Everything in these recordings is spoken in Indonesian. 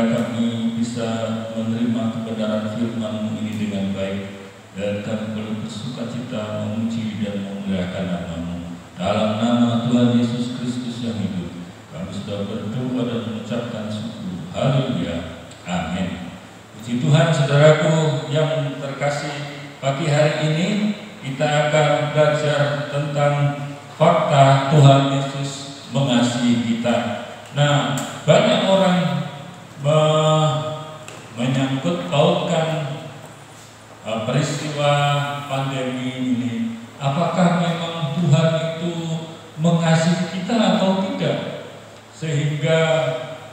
supaya kami bisa menerima kebenaran firman-Mu ini dengan baik, dan kami boleh bersukacita memuji dan memuliakan nama-Mu. Dalam nama Tuhan Yesus Kristus yang hidup, kami sudah berdoa dan mengucapkan syukur. Haleluya. Amin. Puji Tuhan, saudaraku yang terkasih, pagi hari ini kita akan belajar tentang fakta Tuhan Yesus mengasihi kita. Nah, banyak orang menyangkut pautkan peristiwa pandemi ini. Apakah memang Tuhan itu mengasihi kita atau tidak? Sehingga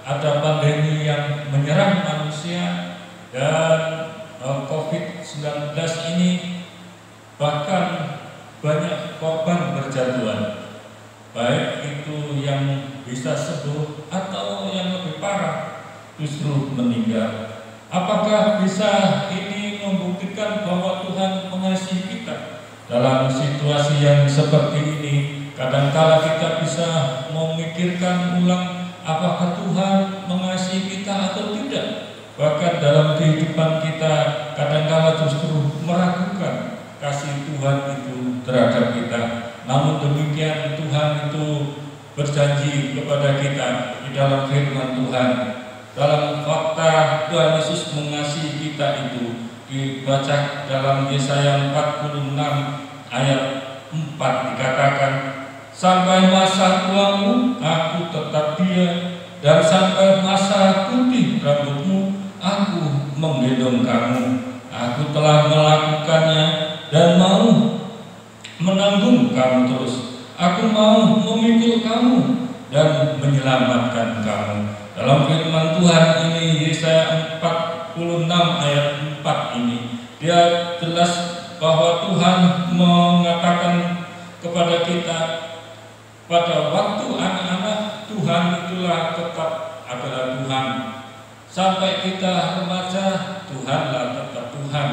ada pandemi yang menyerang manusia, dan COVID-19 ini bahkan banyak korban berjatuhan, baik itu yang bisa sembuh atau yang lebih parah justru meninggal. Apakah bisa ini membuktikan bahwa Tuhan mengasihi kita? Dalam situasi yang seperti ini, kadangkala kita bisa memikirkan ulang apakah Tuhan mengasihi kita atau tidak. Bahkan dalam kehidupan kita kadangkala justru meragukan kasih Tuhan itu terhadap kita. Namun demikian Tuhan itu berjanji kepada kita di dalam firman Tuhan. Dalam fakta Tuhan Yesus mengasihi kita itu dibaca dalam Yesaya 46 ayat 4 dikatakan, sampai masa tuamu aku tetap dia, dan sampai masa putih rambutmu aku menggendong kamu. Aku telah melakukannya dan mau menanggung kamu terus. Aku mau memikul kamu dan menyelamatkan kamu. Dalam firman Tuhan ini, Yesaya 46 ayat 4 ini, dia jelas bahwa Tuhan mengatakan kepada kita, pada waktu anak-anak Tuhan itulah tetap adalah Tuhan. Sampai kita remaja, Tuhanlah tetap Tuhan.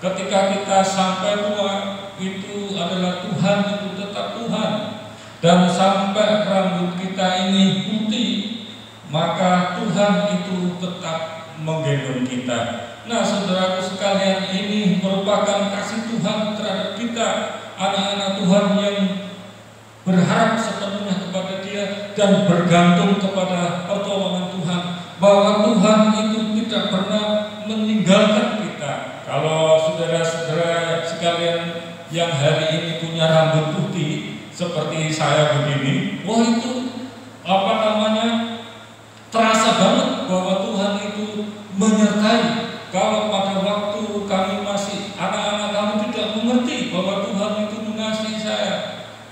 Ketika kita sampai tua, itu adalah Tuhan itu tetap Tuhan. Dan sampai rambut kita ini putih, maka Tuhan itu tetap menggendong kita. Nah, saudaraku sekalian, ini merupakan kasih Tuhan terhadap kita, anak-anak Tuhan yang berharap sepenuhnya kepada Dia dan bergantung kepada pertolongan Tuhan, bahwa Tuhan itu tidak pernah meninggalkan kita. Kalau saudara-saudara sekalian yang hari ini punya rambut putih seperti saya begini, wah itu terasa banget bahwa Tuhan itu menyertai. Kalau pada waktu kami masih anak-anak, kami tidak mengerti bahwa Tuhan itu mengasihi saya.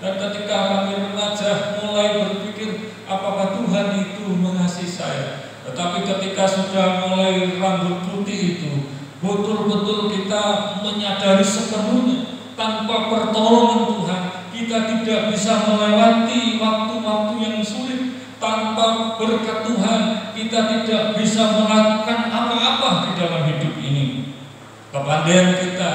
Dan ketika kami remaja mulai berpikir apakah Tuhan itu mengasihi saya. Tetapi ketika sudah mulai rambut putih itu, betul-betul kita menyadari sepenuhnya tanpa pertolongan Tuhan kita tidak bisa melewati waktu-waktu yang sulit. Tanpa berkat Tuhan kita tidak bisa melakukan apa-apa di dalam hidup ini. Kepandaian kita,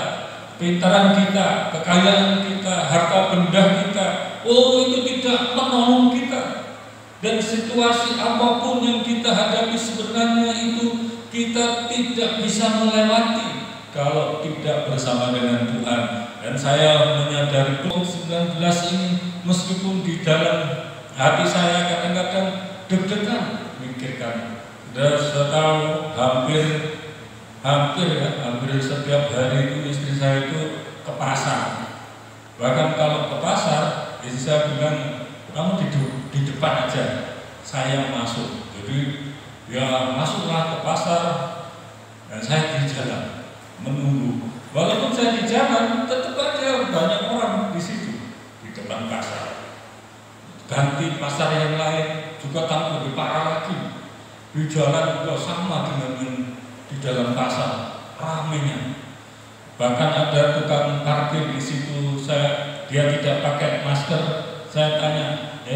pintaran kita, kekayaan kita, harta benda kita, itu tidak menolong kita. Dan situasi apapun yang kita hadapi sebenarnya itu kita tidak bisa melewati kalau tidak bersama dengan Tuhan. Dan saya menyadari COVID-19 ini, meskipun di dalam hati saya kadang-kadang deg-degan mikirkan. Sudah tahu hampir setiap hari itu istri saya itu ke pasar. Bahkan kalau ke pasar, istri saya bilang, kamu di depan aja, saya masuk. Jadi ya masuklah ke pasar dan saya di jalan menunggu. Walaupun saya di jalan, tetap aja banyak orang di situ di depan pasar. Ganti pasar yang lain juga tambah lebih parah lagi. Di jalan juga sama dengan di dalam pasar, ramenya. Bahkan ada tukang parkir di situ, dia tidak pakai masker. Saya tanya,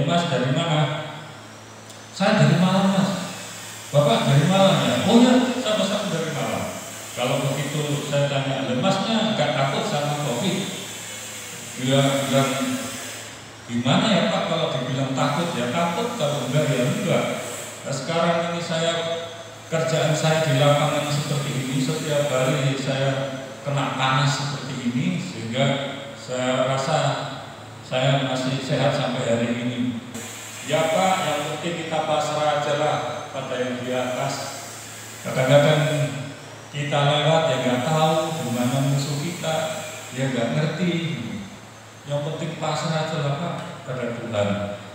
Mas dari mana? Saya dari Malang, Mas. Bapak dari Malang ya? Oh ya, sama-sama dari Malang. Kalau begitu saya tanya, Masnya nggak takut sama COVID? Dia bilang, gimana ya Pak, kalau dibilang takut ya takut, kalau enggak ya enggak. Nah, sekarang ini saya kerjaan saya di lapangan seperti ini, setiap hari saya kena panas seperti ini, sehingga saya rasa saya masih sehat sampai hari ini. Ya Pak, yang penting kita pasrah aja lah pada yang di atas. Kadang-kadang kita lewat ya nggak tahu di mana musuh kita, ya nggak ngerti. Yang penting pasrah aja lah Pak pada Tuhan.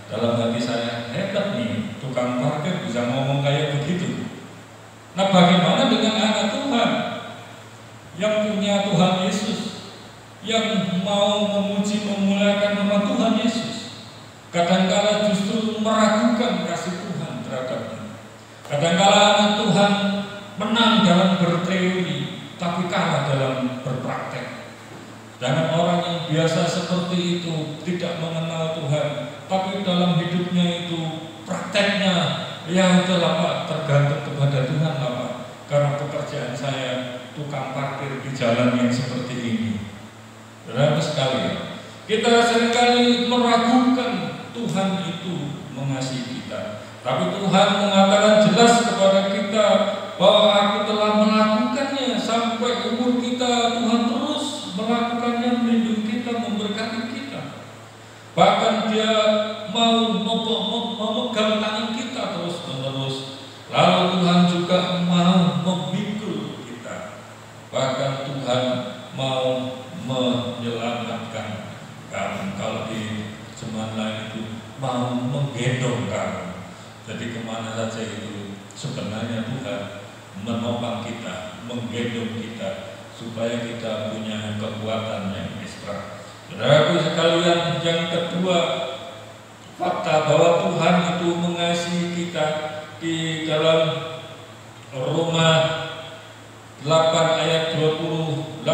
Dalam hati saya, hebat nih, tukang parkir bisa ngomong kayak begitu. Nah bagaimana dengan anak Tuhan yang punya Tuhan Yesus, yang mau memuji memuliakan nama Tuhan Yesus, kadangkala justru meragukan kasih Tuhan terhadapnya. Kadangkala anak Tuhan menang dalam berteori, tapi kalah dalam berpraktek. Jangan orang yang biasa seperti itu, tidak mengenal Tuhan, tapi dalam hidupnya itu prakteknya, ya udahlah Pak, tergantung kepada Tuhan lah Pak. Karena pekerjaan saya tukang parkir di jalan yang seperti ini. Saudara sekalian, kita seringkali meragukan Tuhan itu mengasihi kita. Tapi Tuhan mengatakan jelas kepada kita bahwa aku telah melakukannya sampai umur kita. Tuhan terus melakukannya, melindungi kita, memberkati kita. Bahkan Dia mau memegang tangan kita terus-menerus. Lalu Tuhan juga mau memikul kita. Bahkan Tuhan mau menyelamatkan kamu. Kalau di zaman lain itu mau menggendong kamu. Jadi kemana saja itu sebenarnya Tuhan menopang kita, menggendong kita, supaya kita punya kekuatan yang ekstra. Saudaraku sekalian, yang kedua, fakta bahwa Tuhan itu mengasihi kita di dalam Roma 8 ayat 28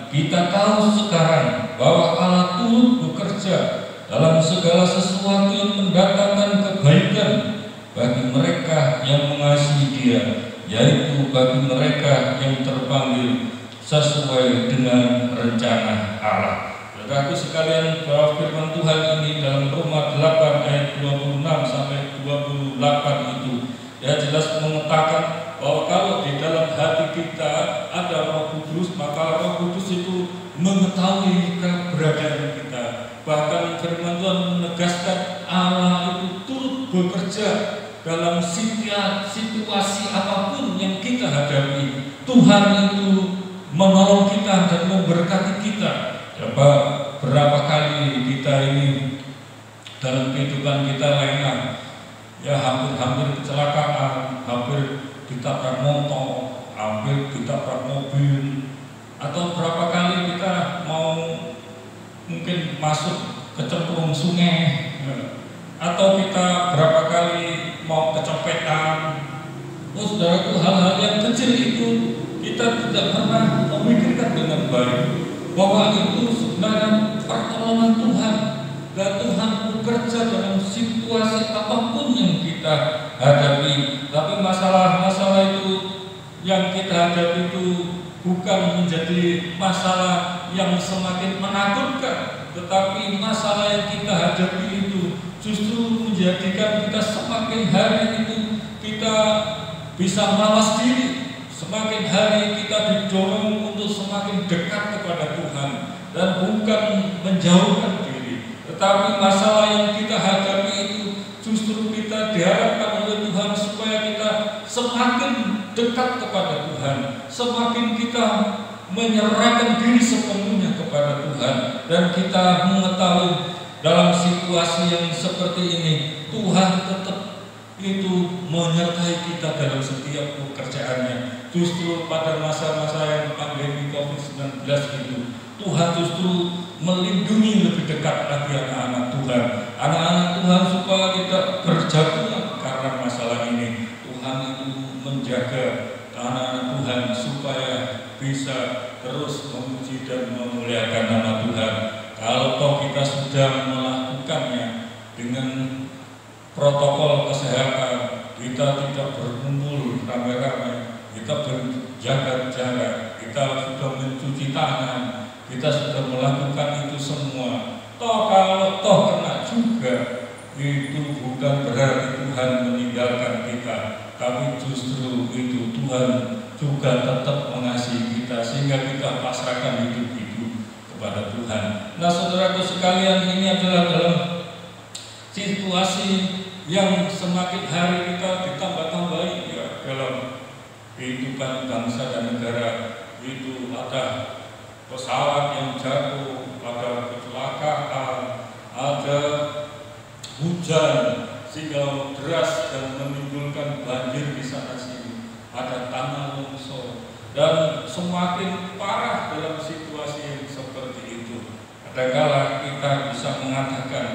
kita tahu sekarang bahwa Allah turut bekerja dalam segala sesuatu yang mendatangkan kebaikan bagi mereka yang mengasihi Dia, yaitu bagi mereka yang terpanggil sesuai dengan rencana Allah. Saudaraku sekalian, bahwa firman Tuhan ini dalam Roma 8 ayat 26 sampai 28 itu ya jelas mengatakan bahwa kalau di dalam hati kita ada Roh Kudus, maka Roh Kudus itu mengetahui keberadaan kita. Bahkan firman Tuhan menegaskan Allah itu turut bekerja dalam situasi apapun yang kita hadapi. Tuhan itu menolong kita dan memberkati kita. Coba berapa kali kita ini dalam kehidupan kita lengah, ya hampir kecelakaan, hampir ditabrak motor, hampir ditabrak mobil, atau berapa kali kita mau mungkin masuk kecemplung sungai, atau kita berapa kali mau kecopetan. Saudaraku, hal-hal yang kecil itu kita tidak pernah memikirkan dengan baik bahwa itu sebenarnya pertolongan Tuhan, dan Tuhan bekerja dalam situasi apapun yang kita hadapi. Tapi masalah-masalah itu yang kita hadapi itu bukan menjadi masalah yang semakin menakutkan, tetapi masalah yang kita hadapi itu justru menjadikan kita semakin hari itu kita bisa mawas diri. Semakin hari kita didorong untuk semakin dekat kepada Tuhan dan bukan menjauhkan diri. Tetapi masalah yang kita hadapi itu justru kita diharapkan oleh Tuhan supaya kita semakin dekat kepada Tuhan, semakin kita menyerahkan diri sepenuhnya kepada Tuhan, dan kita mengetahui dalam situasi yang seperti ini Tuhan tetap itu menyertai kita dalam setiap pekerjaannya. Justru pada masa-masa yang pandemi COVID-19 itu Tuhan justru melindungi lebih dekat lagi anak-anak Tuhan, anak-anak Tuhan, supaya kita berjatuhan karena masalah ini. Tuhan itu menjaga anak-anak Tuhan supaya bisa terus memuji dan memuliakan nama Tuhan. Kalau toh kita sudah melakukannya dengan protokol kesehatan, kita tidak berkumpul ramai-ramai, kita berjaga jarak, kita sudah mencuci tangan, kita sudah melakukan itu semua. Toh kalau toh kena juga, itu bukan berarti Tuhan meninggalkan kita, tapi justru juga tetap mengasihi kita sehingga kita pasrahkan hidup itu kepada Tuhan. Nah, saudaraku sekalian, ini adalah dalam situasi yang semakin hari kita ditambah-tambahi ya, dalam kehidupan bangsa dan negara. Itu ada pesawat yang jatuh, ada kecelakaan, ada hujan sehingga deras dan menimbulkan banjir di sana sini, ada tanah longsor, dan semakin parah dalam situasi yang seperti itu. Kadang-kala kita bisa mengatakan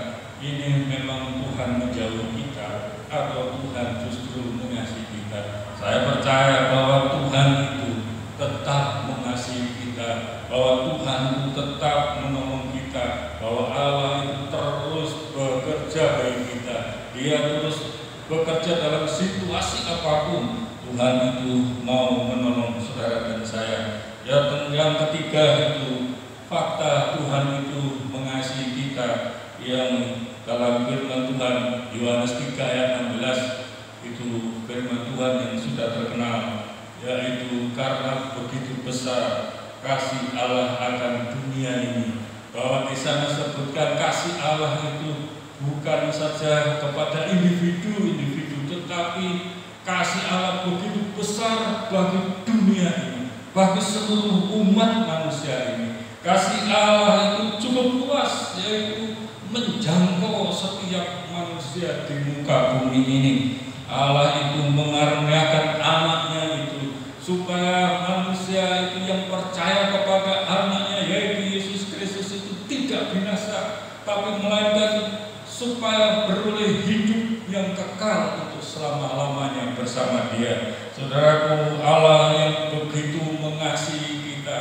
ini memang Tuhan menjauh kita atau Tuhan justru mengasihi kita. Saya percaya bahwa Tuhan itu tetap mengasihi kita, bahwa Tuhan itu tetap menolong kita, bahwa Allah itu terus bekerja bagi kita. Dia terus bekerja dalam situasi apapun. Tuhan itu mau menolong saudara dan saya. Yang ketiga itu fakta Tuhan itu mengasihi kita, yang dalam firman Tuhan Yohanes 3 ayat 16 itu firman Tuhan yang sudah terkenal, yaitu karena begitu besar kasih Allah akan dunia ini, bahwa di sana sebutkan kasih Allah itu bukan saja kepada individu-individu, tetapi kasih Allah begitu besar bagi dunia ini, bagi seluruh umat manusia ini. Kasih Allah itu cukup luas, yaitu menjangkau setiap manusia di muka bumi ini. Allah itu mengaruniakan anaknya itu supaya manusia itu yang percaya kepada anaknya, yaitu Yesus Kristus, itu tidak binasa, tapi melainkan supaya beroleh hidup yang kekal untuk selama-lamanya bersama Dia. Saudaraku, Allah yang begitu mengasihi kita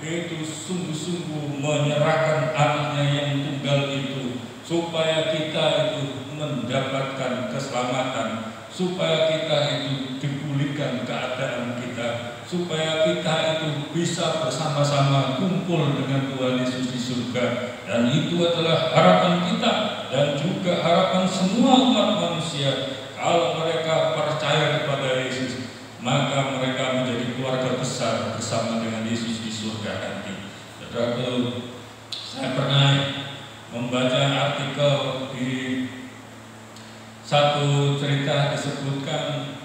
itu sungguh-sungguh menyerahkan anaknya yang tunggal itu supaya kita itu mendapatkan keselamatan, supaya kita itu dipulihkan keadaan kita, supaya kita itu bisa bersama-sama kumpul dengan Tuhan Yesus di surga. Dan itu adalah harapan kita dan juga harapan semua umat manusia. Kalau mereka percaya kepada Yesus, maka mereka menjadi keluarga besar bersama dengan Yesus di surga nanti. Saudaraku, saya pernah membaca artikel di satu cerita, disebutkan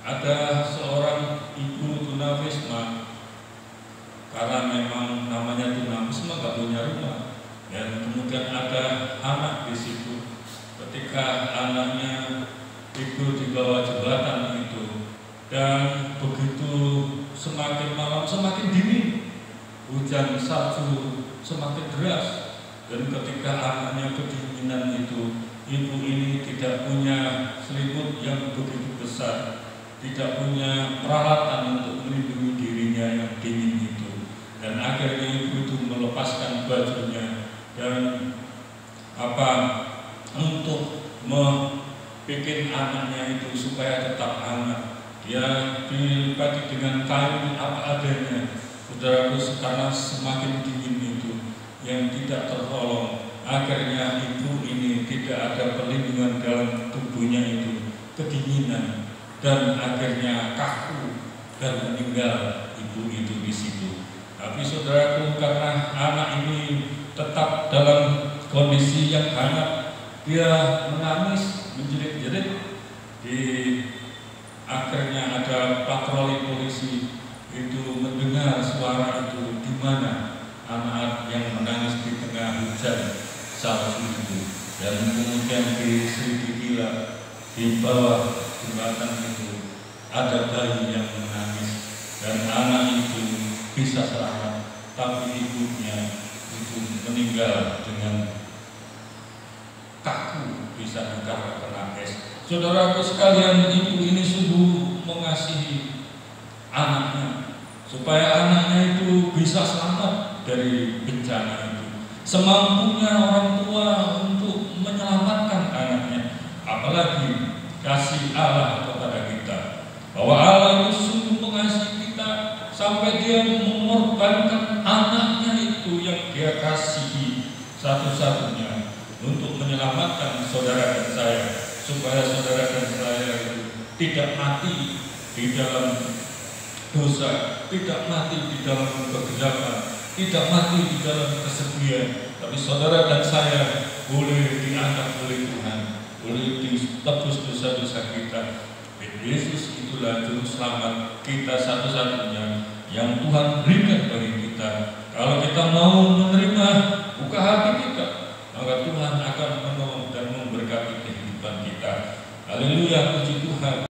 ada seorang ibu tunawisma, karena memang namanya tunawisma gak punya rumah, dan kemudian ada anak di situ. Ketika anaknya tidur di bawah jembatan itu, dan begitu semakin malam semakin dingin, hujan salju semakin deras, dan ketika anaknya kedinginan itu, ibu ini tidak punya selimut yang begitu besar, tidak punya peralatan untuk melindungi dirinya yang dingin itu, dan akhirnya ibu itu melepaskan bajunya dan untuk membuat anaknya itu supaya tetap hangat. Dia dilipati dengan kain apa adanya. Saudaraku, karena semakin dingin itu yang tidak tertolong, akhirnya ibu ini tidak ada perlindungan dalam tubuhnya itu, kedinginan, dan akhirnya kaku dan meninggal ibu itu di situ. Tapi saudaraku, karena anak ini tetap dalam kondisi yang hangat, dia menangis, menjerit-jerit. Akhirnya ada patroli polisi itu mendengar suara itu, di mana anak yang menangis di tengah hujan salju itu, dan kemudian diselidikilah di bawah jembatan itu ada bayi yang menangis, dan anak itu bisa selamat, tapi ibunya itu meninggal dengan kaku, bisa karena kena es. Saudaraku sekalian, ibu ini sungguh mengasihi anaknya supaya anaknya itu bisa selamat dari bencana itu. Semampunya orang tua untuk menyelamatkan anaknya, apalagi kasih Allah kepada kita, bahwa Allah itu sungguh mengasihi kita sampai Dia mengorbankan anaknya itu yang Dia kasihi satu-satunya untuk menyelamatkan saudara dan saya, supaya saudara dan saya itu tidak mati di dalam dosa, tidak mati di dalam kegelapan, tidak mati di dalam kesepian, tapi saudara dan saya boleh diangkat oleh Tuhan, boleh ditebus dosa-dosa kita. Yesus itulah juru selamat kita satu-satunya yang Tuhan berikan bagi kita. Kalau kita mau menerima, buka hati kita, maka Tuhan akan menolong dan memberkati kehidupan kita. Haleluya, puji Tuhan.